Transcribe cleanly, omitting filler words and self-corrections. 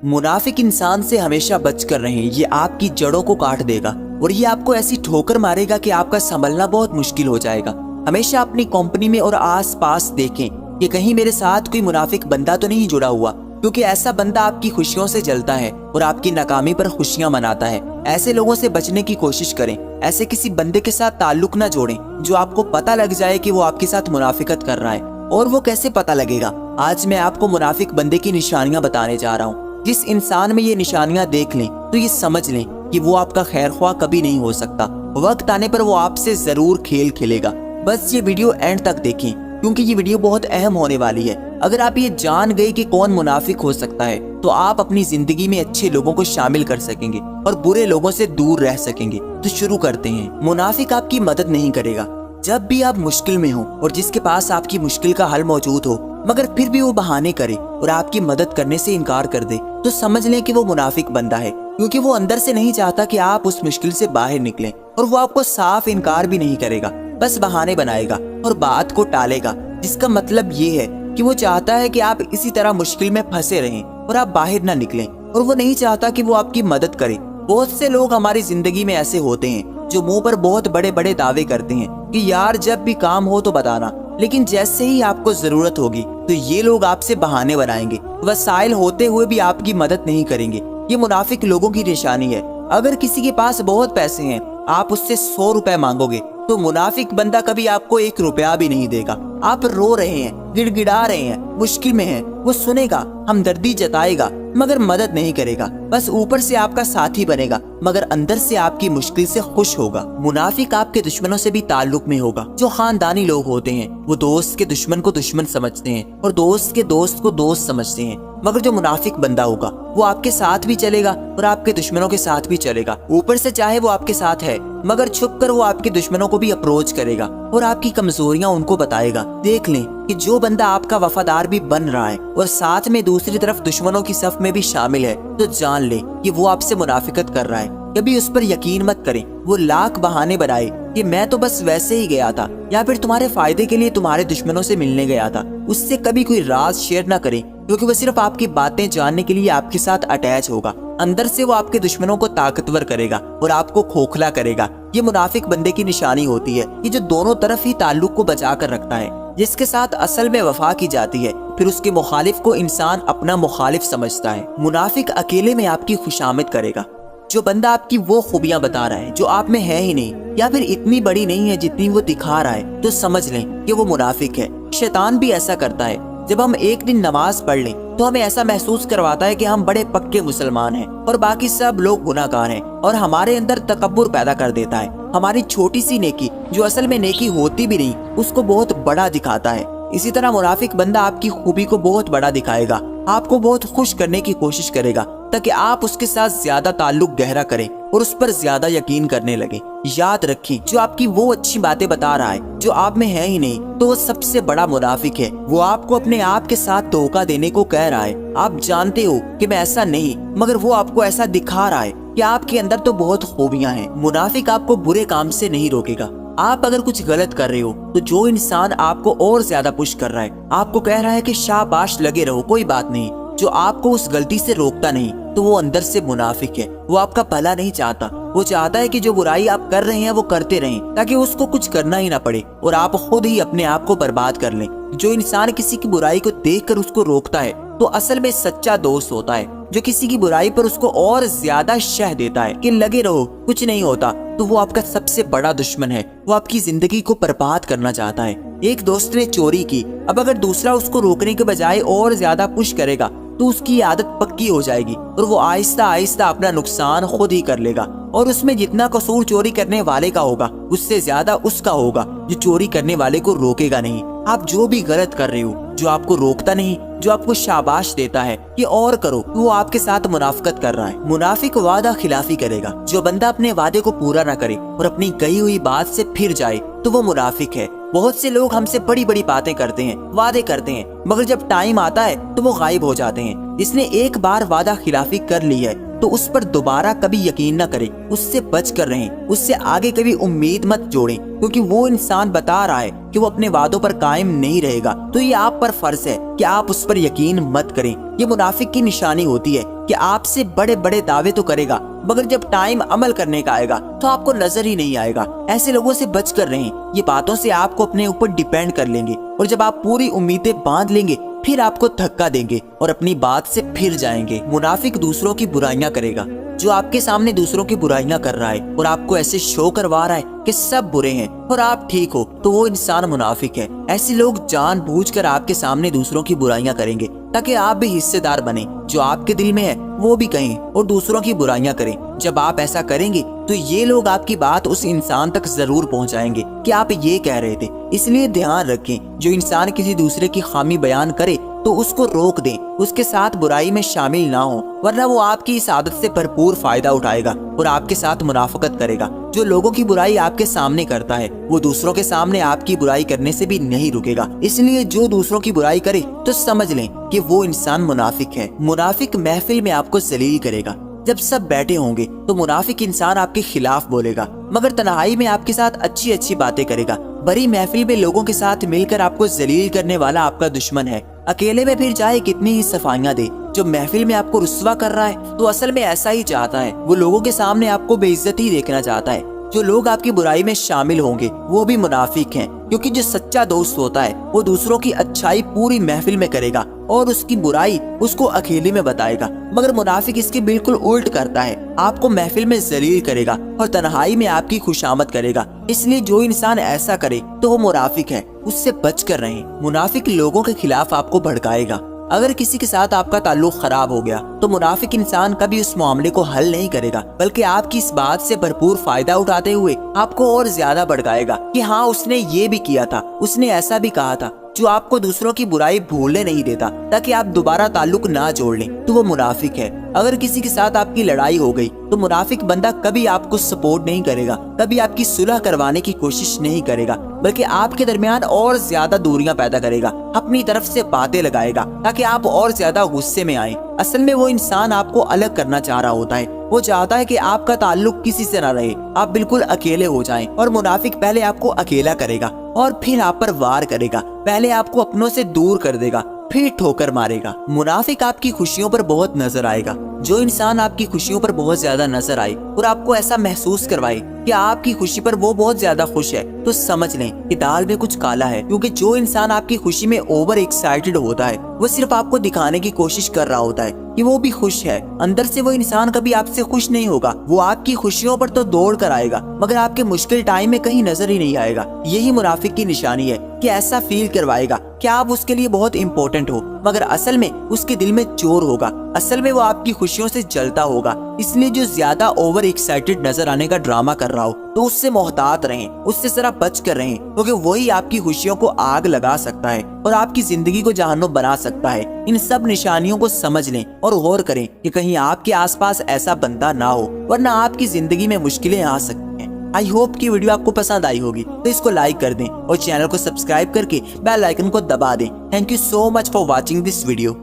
मुनाफिक इंसान से हमेशा बच कर रहें, ये आपकी जड़ों को काट देगा और ये आपको ऐसी ठोकर मारेगा कि आपका संभलना बहुत मुश्किल हो जाएगा। हमेशा अपनी कंपनी में और आस-पास देखें कि कहीं मेरे साथ कोई मुनाफिक बंदा तो नहीं जुड़ा हुआ, क्योंकि ऐसा बंदा आपकी खुशियों से जलता है और आपकी नाकामी पर खुशियां मनाता है। ऐसे लोगों से बचने की कोशिश करें। ऐसे किसी बंदे के साथ ताल्लुक ना जोड़ें जो आपको पता लग जाए कि वो आपके साथ मुनाफिकत कर रहा है। और वो कैसे पता लगेगा? आज मैं आपको मुनाफिक बंदे की निशानियां बताने जा रहा हूँ। जिस इंसान में ये निशानियां देख लें तो ये समझ लें कि वो आपका खैर ख्वाह कभी नहीं हो सकता। वक्त आने पर वो आपसे जरूर खेल खेलेगा। बस ये वीडियो एंड तक देखें, क्योंकि ये वीडियो बहुत अहम होने वाली है। अगर आप ये जान गए कि कौन मुनाफिक हो सकता है तो आप अपनी जिंदगी में अच्छे लोगों को शामिल कर सकेंगे और बुरे लोगों से दूर रह सकेंगे। तो शुरू करते हैं। मुनाफिक आपकी मदद नहीं करेगा। जब भी आप मुश्किल में हो और जिसके पास आपकी मुश्किल का हल मौजूद हो मगर फिर भी वो बहाने करे और आपकी मदद करने से इनकार कर दे, तो समझ लें कि वो मुनाफिक बंदा है, क्योंकि वो अंदर से नहीं चाहता कि आप उस मुश्किल से बाहर निकलें। और वो आपको साफ इनकार भी नहीं करेगा, बस बहाने बनाएगा और बात को टालेगा, जिसका मतलब ये है कि वो चाहता है कि आप इसी तरह मुश्किल में फंसे रहें और आप बाहर ना निकलें। और वो नहीं चाहता कि वो आपकी मदद करे। बहुत से लोग हमारी जिंदगी में ऐसे होते हैं जो मुंह पर बहुत बड़े बड़े दावे करते हैं कि यार जब भी काम हो तो बताना, लेकिन जैसे ही आपको जरूरत होगी तो ये लोग आपसे बहाने बनाएंगे। वसाइल होते हुए भी आपकी मदद नहीं करेंगे। ये मुनाफिक लोगों की निशानी है। अगर किसी के पास बहुत पैसे हैं, आप उससे 100 रुपए मांगोगे तो मुनाफिक बंदा कभी आपको 1 रुपया भी नहीं देगा। आप रो रहे हैं, गिड़गिड़ा रहे हैं, मुश्किल में हैं, वो सुनेगा, हमदर्दी जताएगा मगर मदद नहीं करेगा। बस ऊपर से आपका साथी बनेगा मगर अंदर से आपकी मुश्किल से खुश होगा। मुनाफिक आपके दुश्मनों से भी ताल्लुक में होगा। जो खानदानी लोग होते हैं वो दोस्त के दुश्मन को दुश्मन समझते हैं और दोस्त के दोस्त को दोस्त समझते हैं। मगर जो मुनाफिक बंदा होगा वो आपके साथ भी चलेगा और आपके दुश्मनों के साथ भी चलेगा। ऊपर से चाहे वो आपके साथ है मगर छुपकर वो आपके दुश्मनों को भी अप्रोच करेगा और आपकी कमजोरियां उनको बताएगा। देख लें कि जो बंदा आपका वफादार भी बन रहा है और साथ में दूसरी तरफ दुश्मनों की सफ में भी शामिल है, तो जान ले कि वो आपसे मुनाफिकत कर रहा है। कभी उस पर यकीन मत करें। वो लाख बहाने बनाए कि मैं तो बस वैसे ही गया था या फिर तुम्हारे फायदे के लिए तुम्हारे दुश्मनों से मिलने गया था। उससे कभी कोई राज शेयर ना करें, क्योंकि वो सिर्फ आपकी बातें जानने के लिए आपके साथ अटैच होगा। अंदर से वो आपके दुश्मनों को ताकतवर करेगा और आपको खोखला करेगा। ये मुनाफिक बंदे की निशानी होती है कि जो दोनों तरफ ही ताल्लुक को बचा कर रखता है। जिसके साथ असल में वफा की जाती है, फिर उसके मुखालिफ को इंसान अपना मुखालिफ समझता है। मुनाफिक अकेले में आपकी खुशामद करेगा। जो बंदा आपकी वो खूबियां बता रहा है जो आप में है ही नहीं या फिर इतनी बड़ी नहीं है जितनी वो दिखा रहा है, तो समझ लें कि वो मुनाफिक है। शैतान भी ऐसा करता है। जब हम एक दिन नमाज पढ़ लें तो हमें ऐसा महसूस करवाता है कि हम बड़े पक्के मुसलमान हैं और बाकी सब लोग गुनाहगार हैं, और हमारे अंदर तकब्बुर पैदा कर देता है। हमारी छोटी सी नेकी जो असल में नेकी होती भी नहीं उसको बहुत बड़ा दिखाता है। इसी तरह मुनाफिक बंदा आपकी खूबी को बहुत बड़ा दिखाएगा, आपको बहुत खुश करने की कोशिश करेगा ताकि आप उसके साथ ज्यादा ताल्लुक गहरा करें और उस पर ज्यादा यकीन करने लगे। याद रखें, जो आपकी वो अच्छी बातें बता रहा है जो आप में है ही नहीं, तो वो सबसे बड़ा मुनाफिक है। वो आपको अपने आप के साथ धोखा देने को कह रहा है। आप जानते हो कि मैं ऐसा नहीं, मगर वो आपको ऐसा दिखा रहा है कि आपके अंदर तो बहुत खूबियां हैं। मुनाफिक आपको बुरे काम से नहीं रोकेगा। आप अगर कुछ गलत कर रहे हो तो जो इंसान आपको और ज्यादा पुश कर रहा है, आपको कह रहा है कि शाबाश लगे रहो, कोई बात नहीं, जो आपको उस गलती से रोकता नहीं, तो वो अंदर से मुनाफिक है। वो आपका भला नहीं चाहता। वो चाहता है कि जो बुराई आप कर रहे हैं वो करते रहें ताकि उसको कुछ करना ही ना पड़े और आप खुद ही अपने आप को बर्बाद कर लें। जो इंसान किसी की बुराई को देखकर उसको रोकता है तो असल में सच्चा दोस्त होता है। जो किसी की बुराई पर उसको और ज्यादा शह देता है कि लगे रहो कुछ नहीं होता, तो वो आपका सबसे बड़ा दुश्मन है। वो आपकी जिंदगी को बर्बाद करना चाहता है। एक दोस्त ने चोरी की, अब अगर दूसरा उसको रोकने के बजाय और ज्यादा पुश करेगा तो उसकी आदत पक्की हो जाएगी और वो आहिस्ता आहिस्ता अपना नुकसान खुद ही कर लेगा। और उसमें जितना कसूर चोरी करने वाले का होगा उससे ज्यादा उसका होगा जो चोरी करने वाले को रोकेगा नहीं। आप जो भी गलत कर रहे हो, जो आपको रोकता नहीं, जो आपको शाबाश देता है कि और करो, वो आपके साथ मुनाफिकत कर रहा है। मुनाफिक वादा खिलाफी करेगा। जो बंदा अपने वादे को पूरा ना करे और अपनी कही हुई बात से फिर जाए तो वो मुनाफिक है। बहुत से लोग हमसे बड़ी बड़ी बातें करते हैं, वादे करते हैं, मगर जब टाइम आता है तो वो गायब हो जाते हैं। जिसने एक बार वादा खिलाफी कर ली है تو اس پر دوبارہ کبھی یقین نہ کریں، اس سے بچ کر رہیں، اس سے آگے کبھی امید مت جوڑیں، کیونکہ وہ انسان بتا رہا ہے کہ وہ اپنے وعدوں پر قائم نہیں رہے گا، تو یہ آپ پر فرض ہے کہ آپ اس پر یقین مت کریں۔ یہ منافق کی نشانی ہوتی ہے کہ آپ سے بڑے بڑے دعوے تو کرے گا، مگر جب ٹائم عمل کرنے کا آئے گا تو آپ کو نظر ہی نہیں آئے گا۔ ایسے لوگوں سے بچ کر رہیں، یہ باتوں سے آپ کو اپنے اوپر ڈیپینڈ کر لیں گے، اور جب آپ پوری امیدیں باندھ لیں گے پھر آپ کو دھکا دیں گے اور اپنی بات سے پھر جائیں گے۔ منافق دوسروں کی برائیاں کرے گا، جو آپ کے سامنے دوسروں کی برائیاں کر رہا ہے اور آپ کو ایسے شو کروا رہا ہے کہ سب برے ہیں اور آپ ٹھیک ہو، تو وہ انسان منافق ہے۔ ایسے لوگ جان بوجھ کر آپ کے سامنے دوسروں کی برائیاں کریں گے تاکہ آپ بھی حصے دار بنیں، جو آپ کے دل میں ہے وہ بھی کہیں اور دوسروں کی برائیاں کریں۔ جب آپ ایسا کریں گے تو یہ لوگ آپ کی بات اس انسان تک ضرور پہنچائیں گے کہ آپ یہ کہہ رہے تھے۔ اس لیے دھیان رکھیں، جو انسان کسی دوسرے کی خامی بیان کرے تو اس کو روک دیں، اس کے ساتھ برائی میں شامل نہ ہوں، ورنہ وہ آپ کی اس عادت سے بھرپور فائدہ اٹھائے گا اور آپ کے ساتھ منافقت کرے گا۔ جو لوگوں کی برائی آپ کے سامنے کرتا ہے وہ دوسروں کے سامنے آپ کی برائی کرنے سے بھی نہیں رکے گا۔ اس لیے جو دوسروں کی برائی کرے تو سمجھ لیں کہ وہ انسان منافق ہے۔ منافق محفل میں آپ کو ذلیل کرے گا، جب سب بیٹھے ہوں گے تو منافق انسان آپ کے خلاف بولے گا، مگر تنہائی میں آپ کے ساتھ اچھی اچھی باتیں کرے گا۔ بڑی محفل میں لوگوں کے ساتھ مل کر آپ کو ذلیل کرنے والا آپ کا دشمن ہے۔ اکیلے میں پھر چاہے کتنی ہی صفائیاں دے، جو محفل میں آپ کو رسوا کر رہا ہے تو اصل میں ایسا ہی چاہتا ہے، وہ لوگوں کے سامنے آپ کو بے عزتی دیکھنا چاہتا ہے۔ جو لوگ آپ کی برائی میں شامل ہوں گے وہ بھی منافق ہیں، کیونکہ جو سچا دوست ہوتا ہے وہ دوسروں کی اچھائی پوری محفل میں کرے گا اور اس کی برائی اس کو اکیلے میں بتائے گا، مگر منافق اس کے بالکل الٹ کرتا ہے، آپ کو محفل میں ذلیل کرے گا اور تنہائی میں آپ کی خوشامد کرے گا۔ اس لیے جو انسان ایسا کرے تو وہ منافق ہے، اس سے بچ کر رہیں۔ منافق لوگوں کے خلاف آپ کو بھڑکائے گا۔ اگر کسی کے ساتھ آپ کا تعلق خراب ہو گیا تو منافق انسان کبھی اس معاملے کو حل نہیں کرے گا، بلکہ آپ کی اس بات سے بھرپور فائدہ اٹھاتے ہوئے آپ کو اور زیادہ بھڑکائے گا کہ ہاں اس نے یہ بھی کیا تھا، اس نے ایسا بھی کہا تھا، جو آپ کو دوسروں کی برائی بھولنے نہیں دیتا تاکہ آپ دوبارہ تعلق نہ جوڑ لیں، تو وہ منافق ہے۔ اگر کسی کے ساتھ آپ کی لڑائی ہو گئی تو منافق بندہ کبھی آپ کو سپورٹ نہیں کرے گا، کبھی آپ کی صلح کروانے کی کوشش نہیں کرے گا، بلکہ آپ کے درمیان اور زیادہ دوریاں پیدا کرے گا، اپنی طرف سے باتیں لگائے گا تاکہ آپ اور زیادہ غصے میں آئیں۔ اصل میں وہ انسان آپ کو الگ کرنا چاہ رہا ہوتا ہے، وہ چاہتا ہے کہ آپ کا تعلق کسی سے نہ رہے، آپ بالکل اکیلے ہو جائیں، اور منافق پہلے آپ کو اکیلا کرے گا اور پھر آپ پر وار کرے گا، پہلے آپ کو اپنوں سے دور کر دے گا، پھر ٹھوکر مارے گا۔ منافق آپ کی خوشیوں پر بہت نظر آئے گا۔ جو انسان آپ کی خوشیوں پر بہت زیادہ نظر آئے اور آپ کو ایسا محسوس کروائے کہ آپ کی خوشی پر وہ بہت زیادہ خوش ہے، تو سمجھ لیں کہ دال میں کچھ کالا ہے، کیونکہ جو انسان آپ کی خوشی میں اوور ایکسائٹڈ ہوتا ہے وہ صرف آپ کو دکھانے کی کوشش کر رہا ہوتا ہے کہ وہ بھی خوش ہے، اندر سے وہ انسان کبھی آپ سے خوش نہیں ہوگا۔ وہ آپ کی خوشیوں پر تو دوڑ کر آئے گا مگر آپ کے مشکل ٹائم میں کہیں نظر ہی نہیں آئے گا۔ یہی منافق کی نشانی ہے کہ ایسا فیل کروائے گا کہ آپ اس کے لیے بہت امپورٹنٹ ہو، مگر اصل میں اس کے دل میں چور ہوگا، اصل میں وہ آپ کی خوشیوں سے جلتا ہوگا۔ اس لیے جو زیادہ اوور ایکسائٹڈ نظر آنے کا ڈرامہ کر رہا ہو تو اس سے محتاط رہیں، اس سے ذرا بچ کر رہیں، کیونکہ وہی آپ کی خوشیوں کو آگ لگا سکتا ہے اور آپ کی زندگی کو جہنم بنا سکتا ہے۔ ان سب نشانیوں کو سمجھ لیں اور غور کریں کہ کہیں آپ کے آس پاس ایسا بندہ نہ ہو، ورنہ آپ کی زندگی میں مشکلیں آ سکتی ہیں۔ آئی ہوپ کی ویڈیو آپ کو پسند آئی ہوگی، تو اس کو لائک کر دیں اور چینل کو سبسکرائب کر کے بیل آئیکن کو دبا دیں۔ Thank you so much for watching this video.